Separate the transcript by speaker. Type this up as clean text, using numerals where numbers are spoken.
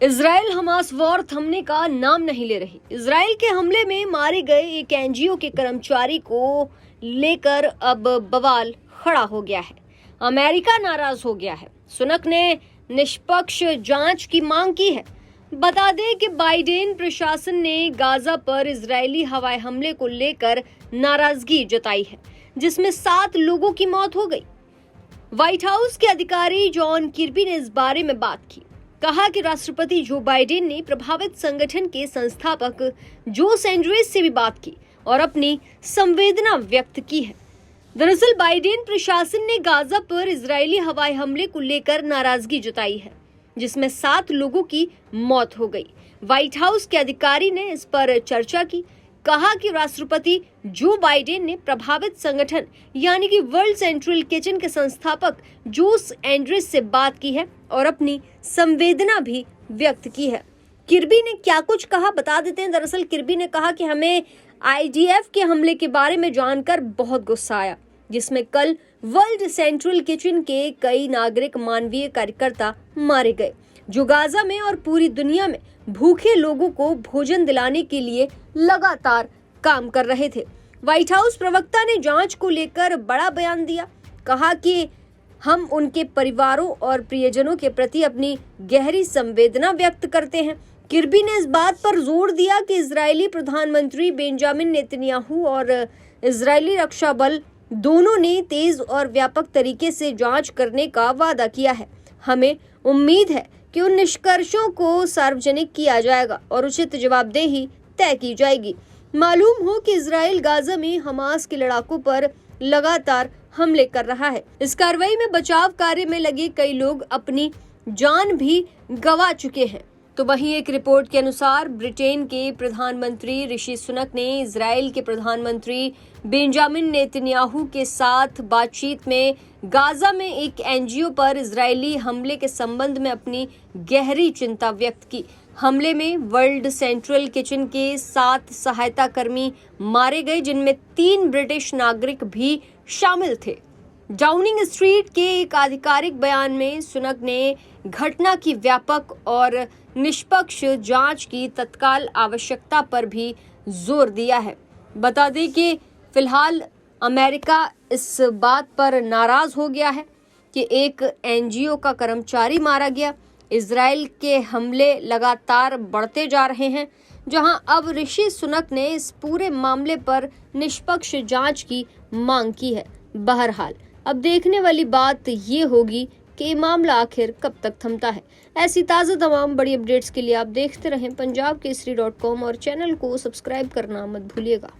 Speaker 1: Israel Hamas war थमने का नाम नहीं ले रही। इजराइल के हमले में मारे गए एक एनजीओ के कर्मचारी को लेकर अब बवाल खड़ा हो गया है। अमेरिका नाराज हो गया है। सुनक ने निष्पक्ष जांच की मांग की है। बता दें कि बाइडेन प्रशासन ने गाजा पर इजरायली हवाई हमले को लेकर नाराजगी जताई है, जिसमें 7 लोगों की मौत हो गई। व्हाइट हाउस के अधिकारी जॉन किर्बी ने इस बारे में बात की। कहा कि राष्ट्रपति जो बाइडेन ने प्रभावित संगठन के संस्थापक जोस एंड्रेस से भी बात की और अपनी संवेदना व्यक्त की है। दरअसल बाइडेन प्रशासन ने गाजा पर इजरायली हवाई हमले को लेकर नाराजगी जताई है, जिसमें 7 लोगों की मौत हो गई। व्हाइट हाउस के अधिकारी ने इस पर चर्चा की। कहा कि राष्ट्रपति जो बाइडेन ने प्रभावित संगठन यानी कि वर्ल्ड सेंट्रल किचन के संस्थापक जोस एंड्रेस से बात की है और अपनी संवेदना भी व्यक्त की है। किर्बी ने क्या कुछ कहा बता देते हैं। दरअसल किर्बी ने कहा कि हमें आईडीएफ के हमले के बारे में जानकर बहुत गुस्सा आया, जिसमें कल वर्ल्ड सेंट्रल किचन के कई नागरिक मानवीय कार्यकर्ता मारे गए, जो गाजा में और पूरी दुनिया में भूखे लोगों को भोजन दिलाने के लिए लगातार काम कर रहे थे। व्हाइट हाउस प्रवक्ता ने जांच को लेकर बड़ा बयान दिया। कहा कि हम उनके परिवारों और प्रियजनों के प्रति अपनी गहरी संवेदना व्यक्त करते हैं। किर्बी ने इस बात पर जोर दिया कि इजरायली प्रधानमंत्री बेंजामिन नेतन्याहू और इजरायली रक्षा बल दोनों ने तेज और व्यापक तरीके से जांच करने का वादा किया है। हमें उम्मीद है कि उन निष्कर्षों को सार्वजनिक किया जाएगा और उचित जवाबदेही तय की जाएगी। मालूम हो कि इजराइल गाजा में हमास के लड़ाकों पर लगातार हमले कर रहा है। इस कार्रवाई में बचाव कार्य में लगे कई लोग अपनी जान भी गंवा चुके हैं। तो वहीं एक रिपोर्ट के अनुसार ब्रिटेन के प्रधानमंत्री ऋषि सुनक ने इजराइल के प्रधानमंत्री बेंजामिन नेतन्याहू के साथ बातचीत में गाजा में एक एनजीओ पर इजरायली हमले के संबंध में अपनी गहरी चिंता व्यक्त की। हमले में वर्ल्ड सेंट्रल किचन के 7 सहायता कर्मी मारे गए, जिनमें 3 ब्रिटिश नागरिक भी शामिल थे। डाउनिंग स्ट्रीट के एक आधिकारिक बयान में सुनक ने घटना की व्यापक और निष्पक्ष जांच की तत्काल आवश्यकता पर भी जोर दिया है। बता दें कि फिलहाल अमेरिका इस बात पर नाराज हो गया है कि एक एनजीओ का कर्मचारी मारा गया। इजराइल के हमले लगातार बढ़ते जा रहे हैं, जहां अब ऋषि सुनक ने इस पूरे मामले पर निष्पक्ष जांच की मांग की है। बहरहाल अब देखने वाली बात ये होगी कि ये मामला आखिर कब तक थमता है। ऐसी ताज़ा तमाम बड़ी अपडेट्स के लिए आप देखते रहें पंजाब केसरी.com और चैनल को सब्सक्राइब करना मत भूलिएगा।